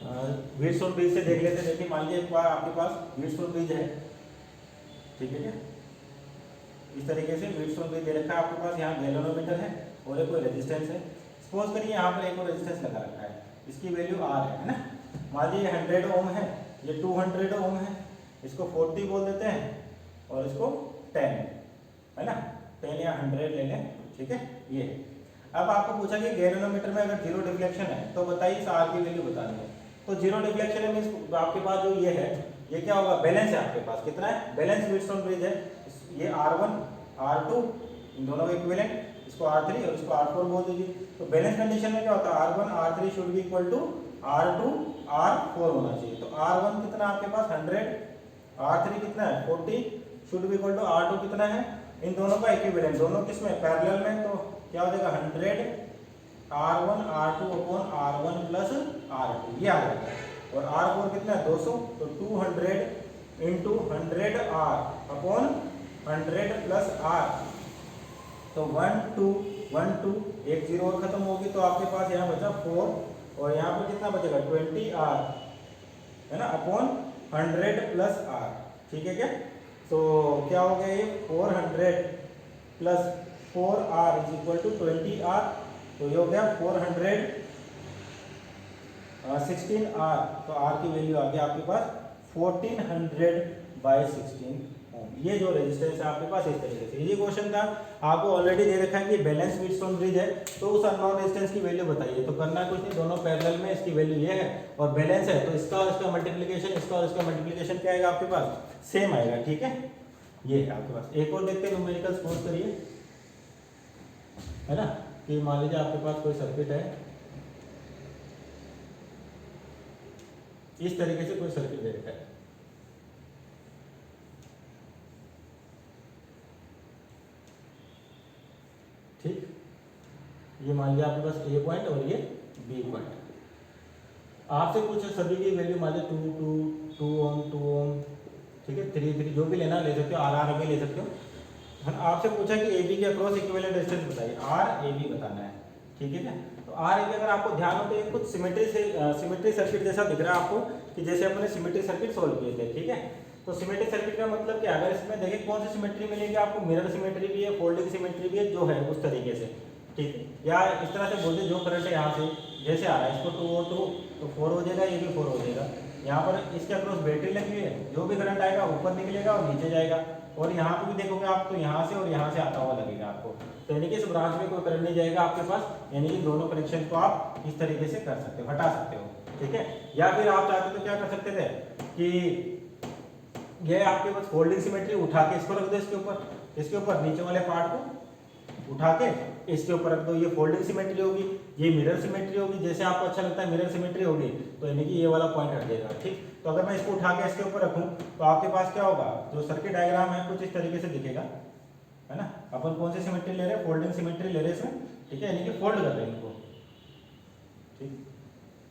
व्हीटस्टोन ब्रिज से देख लेते हैं। देखिए मान लीजिए एक बार आपके पास व्हीटस्टोन ब्रिज है, ठीक है क्या, इस तरीके से व्हीटस्टोन ब्रिज दे रखा है आपके पास, यहाँ गैल्वेनोमीटर है और एक कोई रेजिस्टेंस है। सपोज करिए यहाँ पर एक और रेजिस्टेंस लगा रखा है, इसकी वैल्यू R है ना, मान लीजिए 100 ओम है, ये 200 ओम है, इसको 40 बोल देते हैं और इसको 10, है ना, 10 या 100 ले लें, ठीक है। ये अब आपको पूछा कि गैल्वेनोमीटर में अगर जीरो डिफ्लेक्शन है तो बताइए इस R की वैल्यू बतानी है। तो जीरो डिफ्लेक्शन मीन्स आपके पास जो ये है, ये क्या होगा, बैलेंस है आपके पास, कितना है, बैलेंस व्हीटस्टोन ब्रिज है। ये R1 R2 इन दोनों का इक्विवेलेंट, इसको R3 और इसको R4 बोल दीजिए। तो बैलेंस कंडीशन में क्या होता है, R1 R3 should be equal to R2 R4 होना चाहिए। तो R1 कितना आपके पास 100, R3 कितना है 40, should be equal to R2 कितना है, इन दोनों का इक्विवेलेंट, दोनों किसमें पैरेलल में, तो क्या हो जाएगा 100 R1 R2 upon R1 plus R2 ये आ जाता है। और R4 कितना है 200, तो 200 into 100 R upon 100 plus R, तो 1 2 1 2 एक जीरो और खत्म होगी, तो आपके पास यहाँ बचा 4 और यहाँ पे कितना बचेगा 20 R है ना, अपॉन 100 प्लस R। ठीक है क्या, तो क्या हो गया ये 400 plus 4R is equal to 20R, तो ये हो गया 400 16R, तो R की वैल्यू आ गया आपके पास 1400/16 ओम। ये जो रेजिस्टेंस है आपके पास इस तरीके से, ये क्वेश्चन था, आपको ऑलरेडी दे रखा है कि बैलेंस व्हीटस्टोन ब्रिज है, तो उस अननोन रेजिस्टेंस की वैल्यू बताइए। तो करना कुछ नहीं, दोनों पैरेलल में, इसकी वैल्यू ये है और बैलेंस है, तो इसका और इसका मल्टीप्लिकेशन, इसका और इसका मल्टीप्लिकेशन क्या आएगा आपके पास, सेम आएगा। ठीक है, ये है आपके पास। एक और देखते हैं, न्यूमेरिकल सपोज करिए, है ना, कि मान लीजिए आपके पास कोई सर्किट है, इस तरीके से कोई सर्किट दे रखा है, ठीक, ये मान लिया आपके पास ए पॉइंट और ये बी पॉइंट। आपसे कुछ सभी की वैल्यू मान लीजिए 2 2 2 ओम 2 ओम, ठीक है, 3 3 जो भी लेना ले सकते हो, R भी ले सकते हो। आपसे पूछा कि AB के अक्रॉस इक्विवेलेंट रेजिस्टेंस बताइए, RAB बताना है। ठीक है क्या, तो RAB अगर आपको ध्यान हो तो ये कुछ सिमेट्री सर्किट जैसा दिख रहा है आपको, कि जैसे अपने सिमेट्री सर्किट सोल्व किए थे। ठीक है, तो सिमेट्री सर्किट का मतलब क्या, अगर इसमें देखिए कौन सी सिमेट्री मिलेगी आपको, मिरर सिमेट्री भी है, फोल्डिंग सिमेट्री भी है, जो है उस तरीके से। ठीक है, या इस तरह से बोलते जो करंट है यहाँ से जैसे आ रहा है, इसको 2 और 2 तो 4 हो जाएगा, ये भी 4 हो जाएगा। यहाँ पर इसके अक्रॉस बैटरी लगी हुई है, जो भी करंट आएगा ऊपर निकलेगा और नीचे जाएगा, और यहाँ पे भी देखोगे आप तो यहाँ से और यहाँ से आता हुआ लगेगा आपको, तो यानी कि इस ब्रांच में कोई करंट नहीं जाएगा आपके पास, यानी कि दोनों कनेक्शन को आप इस तरीके से कर सकते हो, हटा सकते हो। ठीक है, या फिर आप चाहते तो क्या कर सकते थे कि ये आपके पास फोल्डिंग सिमेट्री उठा के इसको रख दो, इसके ऊपर नीचे वाले पार्ट को उठा के इसके ऊपर रख दो, ये फोल्डिंग सिमेट्री होगी, ये मिरर सिमेट्री होगी, जैसे आपको अच्छा लगता है मिरर सिमेट्री होगी, तो यानी कि ये वाला पॉइंट हट जाएगा। ठीक, तो अगर मैं इसको उठा के इसके ऊपर रखूं तो आपके पास क्या होगा, जो सर्किट डायग्राम है कुछ इस तरीके से दिखेगा, है ना। अपन कौन सी सिमेट्री ले रहे हैं, फोल्डिंग सिमेट्री ले रहे हैं इसमें। ठीक है, यानी कि फोल्ड कर रहे हैं इनको। ठीक,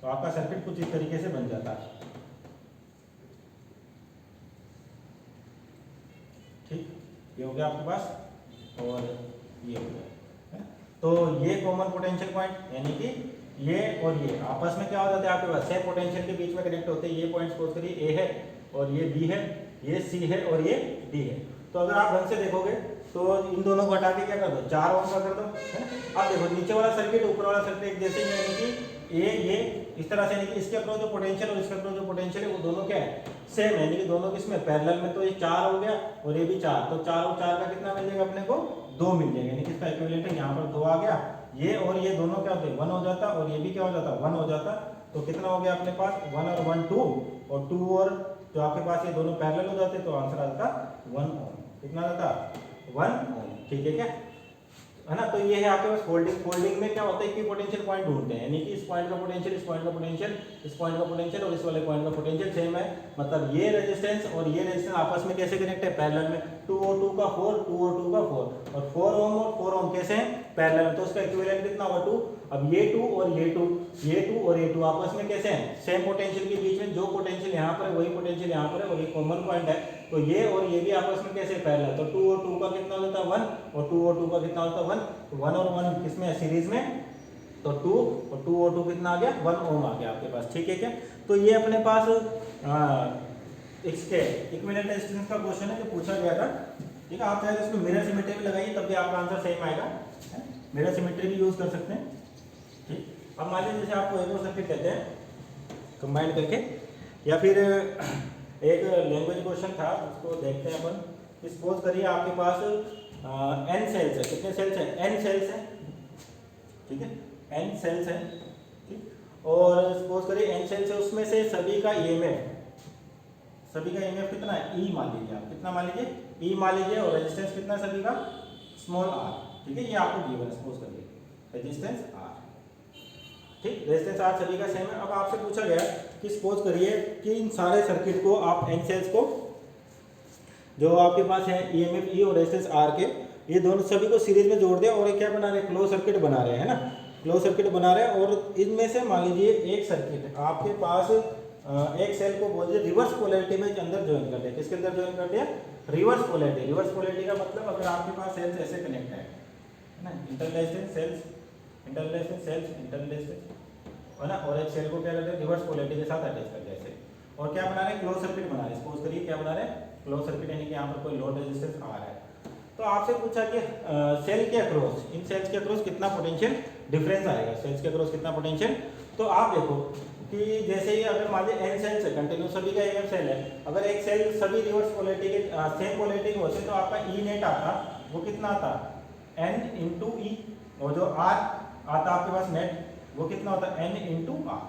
तो आपका सर्किट कुछ इस तरीके से बन जाता है। ठीक, ये हो गया आपके पास, और ये हो गया, तो ये कॉमन पोटेंशियल पॉइंट, यानी कि ये और ये आपस में क्या हो जाता है आपके पास, सेम पोटेंशियल के बीच में कनेक्ट होते हैं। ये पॉइंट सपोज करिए ए है और ये बी है, ये सी है और ये डी है। तो अगर आप ढंग से देखोगे तो इन दोनों को हटा के क्या कर दो, 4 ओम का कर दो, है ना। अब देखो नीचे वाला सर्किट ऊपर वाला सर्किट एक जैसे ही, यानी कि ये इस तरह से, यानी कि इसके अक्रॉस जो पोटेंशियल और इसके अक्रॉस जो पोटेंशियल है वो दोनों क्या है, सेम है, यानी कि दोनों किसमें पैरेलल में। तो ये 4 हो गया और ये भी 4, तो 4 और 4 का कितना मिल जाएगा अपने को, 2 मिल जाएगा, यानी कि इसका इक्विवेलेंट है, यहाँ पर 2 आ गया, ये और ये दोनों क्या होते हैं 1 हो जाता, और ये भी क्या हो जाता 1 हो जाता। तो कितना हो गया अपने पास 1 और 1 2, और 2 और जो आपके पास ये दोनों पैरेलल हो जाते, तो आंसर आता 1 ओम। कितना आता 1 ओम। ठीक है क्या, है ना। तो ये है आपके पास फोल्डिंग में क्या होता है कि पोटेंशियल पॉइंट ढूंढते हैं, यानी कि इस पॉइंट का पोटेंशियल, इस पॉइंट का पोटेंशियल, इस पॉइंट का पोटेंशियल और इस वाले पॉइंट का पोटेंशियल सेम है। मतलब ये रेजिस्टेंस और ये रेजिस्टेंस आपस में कैसे कनेक्ट है, पैरेलल में। 2 और 2 का 4, 2 और 2 का 4, और 4 ओम और 4 ओम कैसे हैं, पैरेलल में, तो उसका इक्विवेलेंट कितना होगा 2। अब ये 2 और ये 2, ये 2 और ये 2 आपस में कैसे हैं, सेम पोटेंशियल के बीच में, जो पोटेंशियल यहाँ पर है वही पोटेंशियल यहाँ पर है, और ये कॉमन पॉइंट है, तो ये और ये भी आपस में कैसे पैरेलल। तो 2 और 2 का कितना होता है 1, और 2 और 2 का कितना होता है 1, तो 1 और 1 किसमें है, सीरीज में, तो 2 और 2 और 2 कितना आ गया 1 ओम आ गया आपके पास। ठीक है क्या, तो ये अपने पास इसके इक्विवेलेंट रेजिस्टेंस का क्वेश्चन है जो पूछा गया था। ठीक है, आप चाहे तो इसमें मिरर सिमेट्री भी लगाइए, तब भी आपका आंसर सेम आएगा, मिरर सिमेट्री भी यूज कर सकते हैं। ठीक, अब मान लीजिए जैसे आपको एक और सर्किट कहते हैं कंबाइन करके, या फिर एक लैंग्वेज क्वेश्चन था उसको देखते हैं अपन। सपोज करिए आपके पास n सेल्स है, कितने सेल्स हैं, n सेल्स हैं, ठीक है, n सेल्स हैं, ठीक, और सपोज करिए n सेल्स है, उसमें से सभी का ईएमएफ सभी का ईएमएफ कितना है, ई मान लीजिए आप, कितना मान लीजिए, ई मान लीजिए, और रेजिस्टेंस कितना है सभी का, स्मॉल आर, ठीक है, ये आपको गिवन है, सपोज करिए रेजिस्टेंस आर, ठीक, रेजिस्टेंस आर सभी का सेम है। अब आपसे पूछा गया कि सपोज करिए कि इन सारे सर्किट को आप एन सेल्स को जो आपके पास है ईएमएफ ई और रेजिस्टेंस आर के, ये दोनों सभी को सीरीज में जोड़ दिया और ये क्या बना रहे हैं, क्लोज सर्किट बना रहे हैं, है ना, क्लोज सर्किट बना रहे हैं। और इनमें से मान लीजिए एक सर्किट आपके पास एक सेल को बोल दीजिए रिवर्स पोलैरिटी में अंदर ज्वाइन कर दिया, किसके अंदर ज्वाइन कर दिया, रिवर्स पोलैरिटी। रिवर्स पोलैरिटी का मतलब अगर आपके पास सेल्स ऐसे कनेक्ट है ना, internal resistance cells, internal resistance cells, internal resistance, है ना, और एक सेल को क्या करते हैं, रिवर्स पोलैरिटी के साथ अटैच कर दिया ऐसे, और क्या बना रहे हैं, क्लोज सर्किट बना रहे हैं। सपोज करिए क्या बना रहे हैं, क्लोज सर्किट, यानी कि यहाँ पर कोई लोड रेजिस्टेंस आ रहा है। तो आपसे पूछा कि सेल के अक्रॉस, इन सेल्स के अक्रॉस कितना पोटेंशियल डिफरेंस आएगा, सेल्स के अक्रॉस कितना पोटेंशियल। तो आप देखो कि जैसे ही अगर मान लीजिए एन सेल्स है, कंटिन्यूस सभी का एम सेल है, अगर एक सेल सभी रिवर्स पोलैरिटी के सेम पोलैरिटी के होते तो आपका ई नेट आता, वो कितना आता, एन इंटू ई, और जो आर आता आपके पास नेट, वो कितना होता है, एन इंटू आर,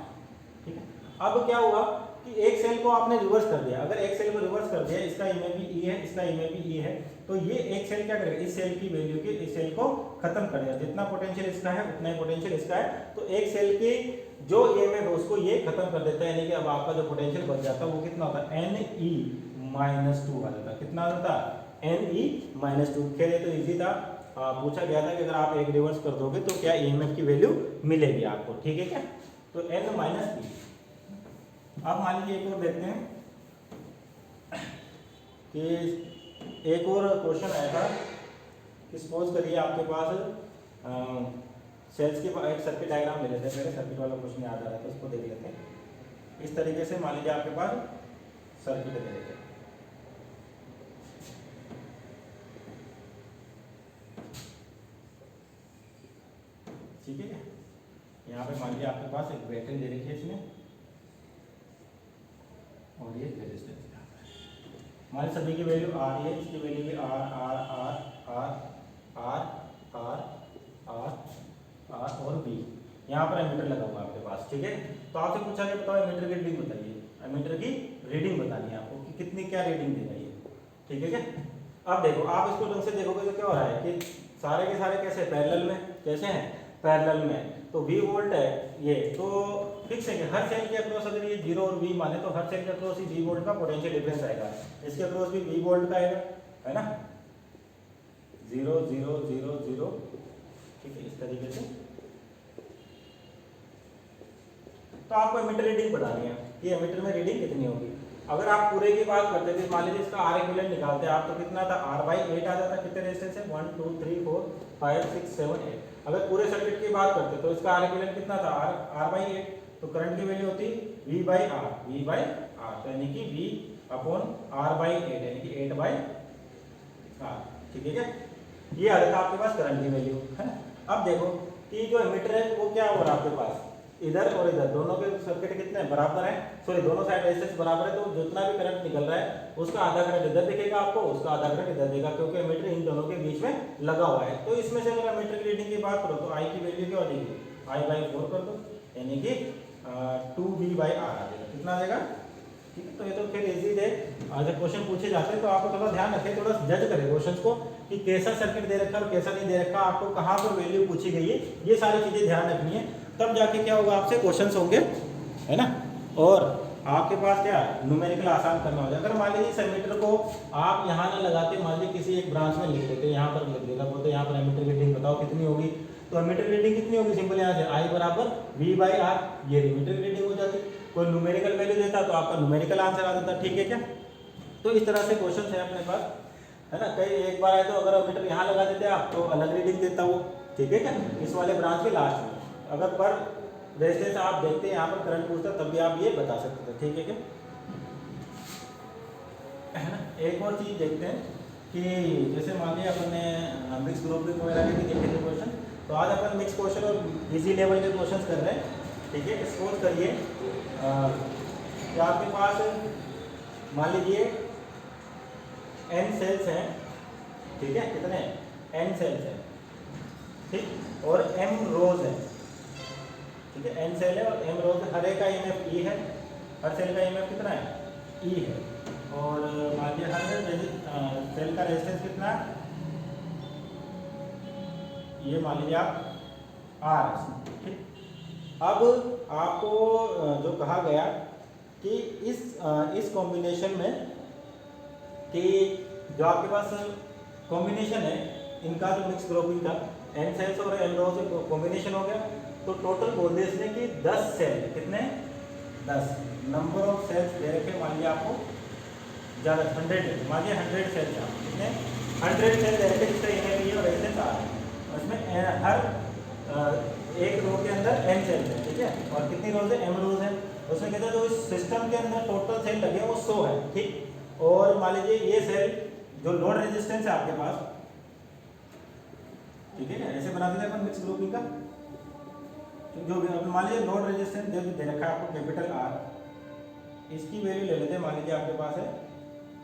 ठीक है। अब क्या हुआ कि एक सेल को आपने रिवर्स कर दिया, अगर एक सेल को रिवर्स कर दिया, इसका ईएमएफ भी ई है, इसका ईएमएफ भी ई है, तो ये एक सेल क्या करेगा, इस सेल की वैल्यू के इस सेल को खत्म करेगा, जितना पोटेंशियल इसका है उतना ही पोटेंशियल इसका है, तो एक सेल के जो ईएमएफ है उसको ये खत्म कर देता है, यानी कि अब आपका जो पोटेंशियल बच जाता है वो कितना होता है, एन ई माइनस 2 आ जाता है, कितना होता है, एन ई माइनस 2। खेल तो इजी था, पूछा गया था कि अगर आप एक रिवर्स कर दोगे तो क्या ईएमएफ की वैल्यू मिलेगी आपको, ठीक है क्या, तो एन माइनस ई। अब मान लीजिए एक और देखते हैं कि एक और क्वेश्चन आया था कि सपोज करिए आपके पास सेल्स के एक सर्किट डायग्राम ले लेते हैं, पहले सर्किट वाला क्वेश्चन याद आ रहा है तो उसको देख लेते हैं। इस तरीके से मान लीजिए आपके पास सर्किट दे देते हैं, ठीक है, यहाँ पे मान लीजिए आपके पास एक बैटरी दे रखी है इसमें, और ये रेजिस्टेंस हमारे सभी की वैल्यू आर है, इसकी वैल्यू भी R R R R R R R R और बी। यहाँ पर एमीटर लगा हुआ है आपके पास, ठीक है। तो आपसे पूछा गया बताओ एमीटर की रीडिंग बताइए, एमीटर की रीडिंग बतानी है आपको कि कितनी क्या रीडिंग देगा ये, ठीक है क्या। अब देखो आप इसको ढंग से देखोगे तो क्या हो रहा है कि सारे के सारे कैसे पैरेलल में, कैसे हैं पैरेलल में, तो V वोल्ट है ये, तो फिक्स है कि हर सेल के अक्रॉस अगर ये 0 और V माने तो हर सेल के अक्रॉस ही V वोल्ट का पोटेंशियल डिफरेंस आएगा, इसके अक्रॉस भी V वोल्ट का आएगा, है ना, 0 0 0 0, ठीक है, इस तरीके से। तो आपको एमीटर रीडिंग बतानी है कि एमीटर में रीडिंग कितनी होगी। अगर आप पूरे की बात करते थे, मान लीजिए इसका R इक्विवेलेंट निकालते हैं आप, तो कितना था, R/8 आ जाता, कितने रेजिस्टेंस है, 1 2 3 4 5 6 7 8। अगर पूरे सर्किट की बात करते तो इसका R इक्विवेलेंट कितना था, R/8, तो करंट की वैल्यू होती V/R, V/R, तो यानी कि V/R/8, यानी कि 8/R, ठीक है क्या। ये आ जाता आपके पास करंट की वैल्यू, है ना। अब देखो कि जो एमीटर है वो क्या हो रहा है आपके पास, इधर और इधर दोनों के सर्किट कितने बराबर हैं, सॉरी दोनों साइड रेजिस्टेंस बराबर है, तो जितना भी करंट निकल रहा है उसका आधा करंट इधर दिखेगा आपको, उसका आधा करंट इधर दिखेगा, क्योंकि एमीटर इन दोनों के बीच में लगा हुआ है। तो इसमें से अगर एमीटर की रीडिंग की बात करो तो I की वैल्यू क्या हो जाएगी, I/4 कर दो, यानी कि 2V/R आ जाएगा, कितना आ जाएगा, ठीक है। तो ये तो फिर इजी है, आज क्वेश्चन पूछे जाते हैं तो आपको थोड़ा ध्यान रखें, थोड़ा जज करें क्वेश्चन को कि कैसा सर्किट दे रखा है और कैसा नहीं दे रखा, आपको कहाँ पर वैल्यू पूछी गई है, ये सारी चीजें ध्यान रखनी है, तब जाके क्या होगा आपसे क्वेश्चंस होंगे, है ना। और आपके पास क्या न्यूमेरिकल आसान करना हो जाए। अगर मान लीजिए इस एमीटर को आप यहाँ ना लगाते, मान लीजिए किसी एक ब्रांच में लिख देते, यहाँ पर लिख देगा, बोलते यहाँ पर एमीटर की रीडिंग बताओ कितनी होगी, तो एमीटर की रीडिंग कितनी होगी, सिंपल यहाँ से I बराबर V/R, ये एमीटर की रीडिंग हो जाती। कोई न्यूमेरिकल वैल्यू देता तो आपका न्यूमेरिकल आंसर आ जाता, ठीक है क्या। तो इस तरह से क्वेश्चन है अपने पास, है ना। कई एक बार है तो अगर एमीटर यहाँ लगा देते आप तो अलग रीडिंग देता वो, ठीक है क्या, इस वाले ब्रांच के लास्ट में। अगर पर रेजिस्टेंस आप देखते हैं यहाँ पर करंट पूछता तब भी आप ये बता सकते थे, ठीक है क्या, है ना। एक और चीज़ देखते हैं कि जैसे मान लीजिए अपन ने मिक्स ग्रुप में वगैरह के भी देखे थे क्वेश्चन, तो आज अपन मिक्स क्वेश्चन और इजी लेवल के क्वेश्चन कर रहे हैं, ठीक है। सपोज करिए कि आपके पास मान लीजिए n सेल्स हैं, ठीक है, कितने n सेल्स हैं, ठीक, और m रोज है, ठीक है, n सेल है और m रोज, हर एक का ईएमएफ E है, हर सेल का ईएमएफ कितना है, E है, और मान लीजिए हर सेल का रेजिस्टेंस कितना है, ये मान लीजिए आप आर है, ठीक। अब आपको जो कहा गया कि इस कॉम्बिनेशन में कि जो आपके पास कॉम्बिनेशन है इनका जो मिक्स ग्रुपिंग का एन सेल्स और एन रो से कॉम्बिनेशन हो गया, तो टोटल बोल दे इसने कि 10 सेल, कितने 10 नंबर ऑफ सेल्स दे रखे, मान लीजिए आपको ज़्यादा 100, मान लीजिए 100 सेल्स आप कितने 100 सेल दे रखे, जिसका इमेज है और रेजिस्टेंस आ रहा है, उसमें हर एक रो के अंदर एन सेल्स है, ठीक है, और कितनी रोज है, एम रोज है। उसमें कहते हैं जो इस सिस्टम के अंदर टोटल सेल लगे हैं वो 100 है, ठीक। और मान लीजिए ये सेल जो लोड रेजिस्टेंस है आपके पास, ठीक है, ऐसे बना देते हैं अपन मिक्स ग्रुपिंग का, जो मान लीजिए लोड रेजिस्टेंस दे रखा है आपको कैपिटल आर, इसकी वैल्यू ले लेते हैं, मान लीजिए आपके पास है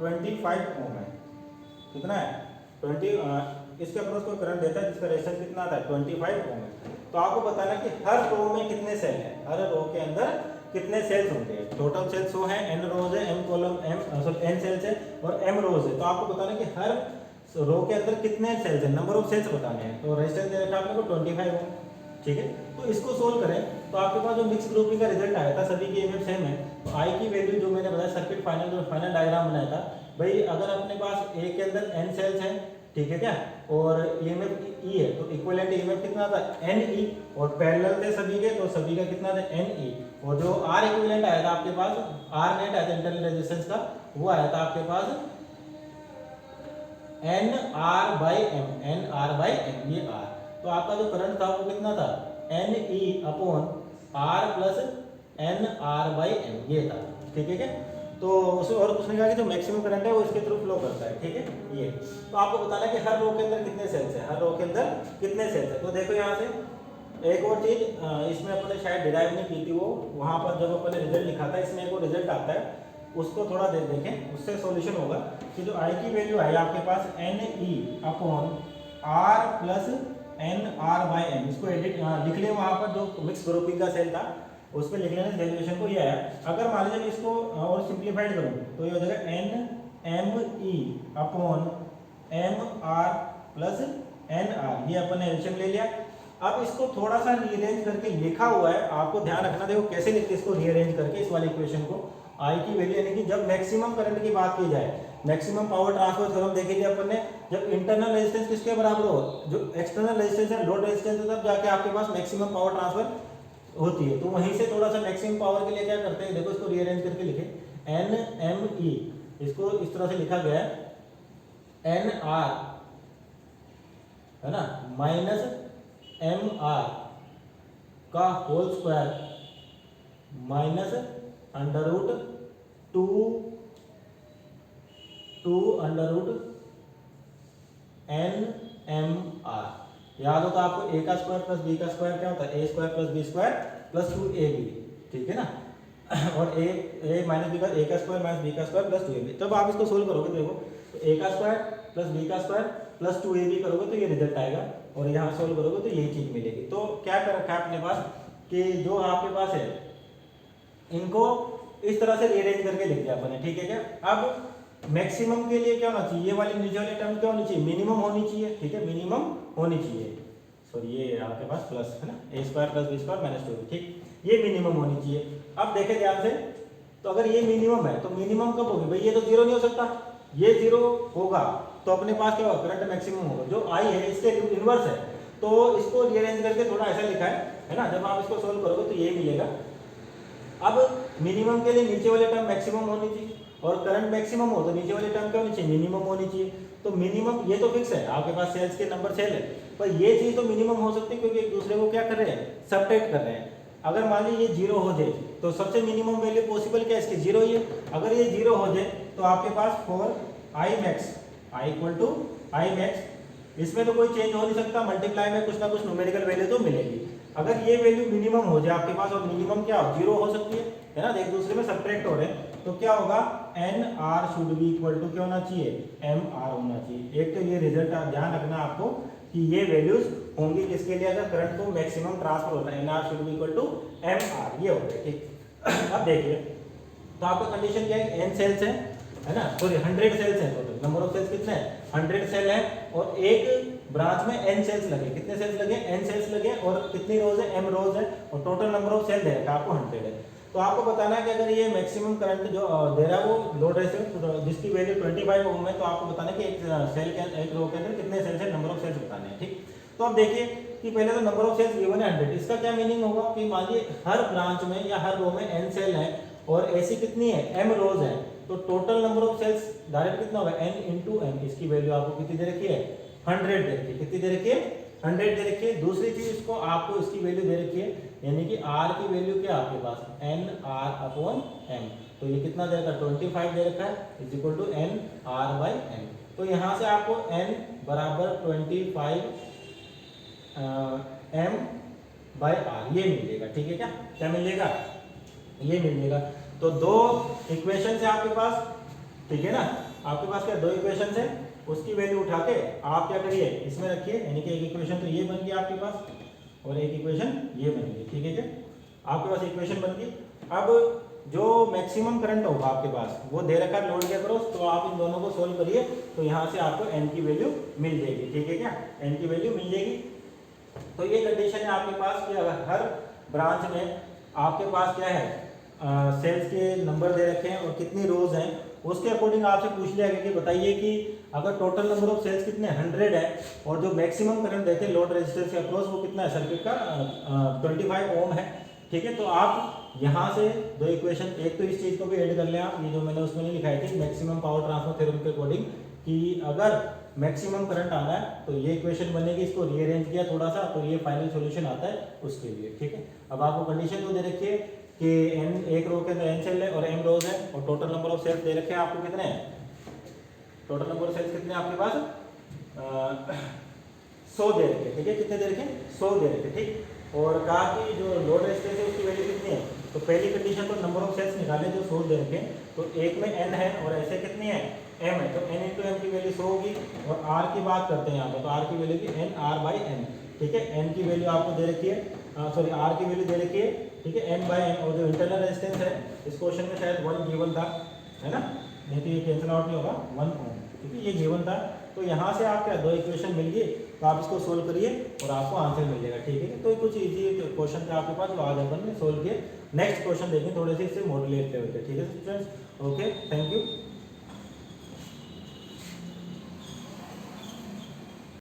25 ओम है, कितना है 20, इसके अक्रॉस कोई करंट देता है जिसका रेजिस्टेंस कितना आता है 25 ओम है। तो आपको बताना कि हर रो में कितने सेल है, हर रो के अंदर कितने सेल्स होंगे, टोटल सेल्स 100 है, एन रोज है, एम कॉलम एन सेल्स है और एम रोज है। तो आपको बताना कि हर रो के अंदर कितने सेल्स है, नंबर ऑफ सेल्स बताने हैं। तो रेजिस्टेंस दे रखा है आपको 25 ओम, ठीक है। तो इसको सोल्व करें तो आपके पास जो मिक्स ग्रुपिंग का रिजल्ट आया था, सभी की ईएमएफ सेम है, तो आई की वैल्यू जो मैंने बताया सर्किट फाइनल डायग्राम बनाया था भाई, अगर अपने पास ए के अंदर एन सेल्स हैं, ठीक है क्या, और ईएमएफ ई है, तो इक्विवेलेंट ईएमएफ कितना था एन ई, और पैरेलल थे सभी के, तो सभी का कितना था एन ई, और जो आर इक्विवेलेंट आया था आपके पास, आर नेट आया था इंटरनल रेजिस्टेंस का, वो आया था आपके पास N R by M, N R by M, ये आर। तो आपका जो करंट था वो कितना था N E upon R plus N R by M, ये था, ठीक है क्या। तो उसे और उसने कहा कि जो मैक्सिमम करंट है वो इसके थ्रू फ्लो करता है, ठीक है ये। तो आपको बताना है कि हर रो के अंदर कितने सेल्स है, हर रो के अंदर कितने सेल्स है। तो देखो यहाँ से एक और चीज, इसमें अपने शायद डिराइव नहीं की थी वो, वहाँ पर जब अपने रिजल्ट लिखा था, इसमें एक और रिजल्ट आता है, उसको थोड़ा देखें, उससे सॉल्यूशन होगा कि जो आई की वैल्यू है आपके पास N E upon R plus N R by M, इसको एडिट लिख लें, वहाँ पर जो मिक्स ग्रुपिंग का सेल था उसमें लिख लेना, डेरिवेशन को ये आया। अगर मान लीजिए मैं इसको और सिंप्लीफाइड करूँ तो ये हो जाएगा n m E upon m R plus N r, ये अपन ने एलसीएम ले लिया। अब इसको थोड़ा सा रीअरेंज करके लिखा हुआ है, आपको ध्यान रखना, देखो कैसे लिखते हैं इसको रीअरेंज करके, इस वाले इक्वेशन को आई की वैल्यू, यानी कि जब मैक्सिमम करंट की बात की जाए, मैक्सिमम पावर ट्रांसफर थ्योरम देखी थी अपन ने, जब इंटरनल रेजिस्टेंस किसके बराबर हो, जो एक्सटर्नल रेजिस्टेंस है, लोड रेजिस्टेंस है, तब जाके आपके पास मैक्सिमम पावर ट्रांसफर होती है। तो वहीं से थोड़ा सा मैक्सिमम पावर के लिए क्या करते हैं, देखो इसको रीअरेंज करके लिखे एन एम ई, इसको इस तरह से लिखा गया है एन आर, है ना, माइनस एम आर का whole square minus under root two under root N M R. याद होता आपको ए का स्क्वायर प्लस बी का स्क्वायर क्या होता है, A square plus B square plus 2ab, ठीक है ना, और ए माइनस बी का, ए का स्क्वायर माइनस बी का स्क्वायर प्लस 2ab। तब आप इसको सोल्व करोगे, देखो तो ए का स्क्वायर प्लस बी का स्क्वायर प्लस 2ab करोगे तो ये रिजल्ट आएगा, और यहाँ सोल्व करोगे तो यही चीज मिलेगी। तो क्या कर रखा है अपने पास कि जो आपके पास है इनको इस तरह से रीअरेंज करके लिख दिया अपने, ठीक है क्या। अब मैक्सिमम के लिए क्या होना चाहिए, ये वाली नीचे वाली टर्म क्या होनी चाहिए, मिनिमम होनी चाहिए, ठीक है, मिनिमम होनी चाहिए, सॉरी ये आपके पास प्लस है ना, A square plus B square minus 2, ठीक, ये मिनिमम होनी चाहिए। अब देखें ध्यान से, तो अगर ये मिनिमम है तो मिनिमम कब होगी भाई, ये तो जीरो नहीं हो सकता, ये जीरो होगा तो अपने पास क्या होगा, करंट मैक्सिमम होगा, जो आई है इसके इनवर्स है, तो इसको रीअरेंज करके थोड़ा ऐसा लिखा है ना, जब आप इसको सोल्व करोगे तो ये मिलेगा। अब मिनिमम के लिए नीचे वाले टर्म मैक्सिमम होनी चाहिए, और करंट मैक्सिमम हो तो नीचे वाली टर्म क्या होनी चाहिए, मिनिमम होनी चाहिए। तो मिनिमम ये तो फिक्स है, आपके पास सेल्स के नंबर सेल है, पर ये चीज तो मिनिमम हो सकती है क्योंकि एक दूसरे को क्या कर रहे हैं, सबट्रैक्ट कर रहे हैं। अगर मान लीजिए ये जीरो हो जाए तो सबसे मिनिमम वैल्यू पॉसिबल क्या है इसकी, जीरो ही है। अगर ये जीरो हो जाए तो आपके पास 4i max i equal to i max, इसमें तो कोई चेंज हो नहीं सकता, मल्टीप्लाई में कुछ ना कुछ न्यूमेरिकल वैल्यू तो मिलेगी। अगर ये वैल्यू मिनिमम हो जाए आपके पास, और मिनिमम क्या हो, जीरो हो सकती है ना, एक दूसरे में सबट्रैक्ट हो रहे हैं, तो क्या होगा, n r should be equal to क्या होना चाहिए, एम आर होना चाहिए। एक तो ये रिजल्ट ध्यान रखना आपको कि ये वैल्यूज होंगी किसके लिए, अगर करंट को मैक्सिमम ट्रांसफर होता है, n r should be equal to m R, ये हो गया, ठीक। अब देखिए तो आपका कंडीशन क्या है, एन सेल्स है, है ना, सॉरी 100 सेल्स हैं टोटल, नंबर ऑफ सेल्स कितने हैं 100 सेल है, और एक ब्रांच में n सेल्स लगे, कितने सेल्स लगे n सेल्स लगे, और कितनी रोज है m रोज है, और टोटल नंबर ऑफ सेल दे रखा है आपको 100 है। तो आपको बताना है कि अगर ये मैक्सिमम करंट जो दे रहा है वो लोड रेशियो जिसकी वैल्यू 25 ओम है, तो आपको बताना है कि एक सेल के एक रो के अंदर कितने सेल्स है, नंबर ऑफ सेल्स बताने हैं। ठीक, तो अब देखिए कि पहले तो नंबर ऑफ सेल्स गिवन है 100, इसका क्या मीनिंग होगा कि मान लीजिए हर ब्रांच में या हर रो में n सेल है और ऐसी कितनी है m रोज है, तो total number of cells direct कितना होगा n इंटू m, इसकी वैल्यू आपको कितनी दे रखी है 100 दे रखी है, कितनी दे रखी है 100 दे रखी है। दूसरी चीज इसको आपको इसकी वैल्यू दे रखी है, यानी कि r की वैल्यू क्या आपके पास n r अपॉन m, तो ये कितना दे रखा है 25 दे रखा है is equal to n r by m। तो यहाँ से आपको n बराबर 25 m बाई r ये मिलेगा। ठीक है, क्या मिलेगा, ये मिलेगा। तो दो इक्वेशन है आपके पास, ठीक है ना, आपके पास क्या दो इक्वेशन है, उसकी वैल्यू उठा के आप क्या करिए इसमें रखिए, यानी कि एक इक्वेशन तो ये बन गई आपके पास और एक इक्वेशन ये बन गई। ठीक है, क्या आपके पास इक्वेशन बन गई। अब जो मैक्सिमम करंट होगा आपके पास वो दे रखा है लोड के अक्रॉस, तो आप इन दोनों को सोल्व करिए, तो यहाँ से आपको n की वैल्यू मिल जाएगी। ठीक है, क्या n की वैल्यू मिल जाएगी। तो ये कंडीशन है आपके पास कि अगर हर ब्रांच में आपके पास क्या है सेल्स के नंबर दे रखे हैं और कितनी रोज हैं, उसके अकॉर्डिंग आपसे पूछ लिया गया कि बताइए कि अगर टोटल नंबर ऑफ सेल्स कितने 100 है और जो मैक्सिमम करंट देते हैं लोड रेजिस्टेंस के अक्रॉस वो कितना है सर्किट का 25 ओम है। ठीक है, तो आप यहाँ से दो इक्वेशन, एक तो इस चीज़ को भी ऐड कर लें आप, ये जो मैंने उसमें नहीं लिखा है कि मैक्सिमम पावर ट्रांसफर थ्योरम के अकॉर्डिंग कि अगर मैक्सिमम करंट आना है तो ये इक्वेशन बनेगी, इसको रीअरेंज किया थोड़ा सा तो ये फाइनल सॉल्यूशन आता है उसके लिए। ठीक है, अब आपको कंडीशन तो दे रखी है कि n एक रो के अंदर n सेल है और m रोज है और टोटल नंबर ऑफ सेल्स दे रखे हैं आपको कितने हैं, टोटल नंबर ऑफ सेल्स कितने आपके पास 100 दे रखे। ठीक है, कितने दे रखे 100 दे रखे। ठीक, और कहा कि जो लोड रेजिस्टेंस है उसकी वैल्यू कितनी है, तो पहली कंडीशन तो नंबर ऑफ सेल्स निकाले जो 100 दे रखे, तो एक में n है और ऐसे कितनी है m है, तो n इंटू m की वैल्यू 100 होगी। और r की बात करते हैं यहाँ पर, तो r की वैल्यू की n r बाई n। ठीक है, n की वैल्यू आपको दे रखी है, सॉरी r की वैल्यू दे रखी है। ठीक है, n बाई n, और जो इंटरनल रेजिस्टेंस है इस क्वेश्चन में शायद 1 गिवन था, है ना, नहीं तो ये कैंसिल आउट नहीं होगा 1 ओम, क्योंकि ये गिवन था। तो यहाँ से आप क्या दो इक्वेशन मिल गई, तो आप इसको सोल्व करिए और आपको आंसर मिल जाएगा। ठीक है, तो कुछ इजी क्वेश्चन थे आपके पास जो आज अपन ने सोल्व किए। नेक्स्ट क्वेश्चन देखें थोड़े से इससे मोटिवेट होते। ठीक है स्टूडेंट्स, ओके, थैंक यू।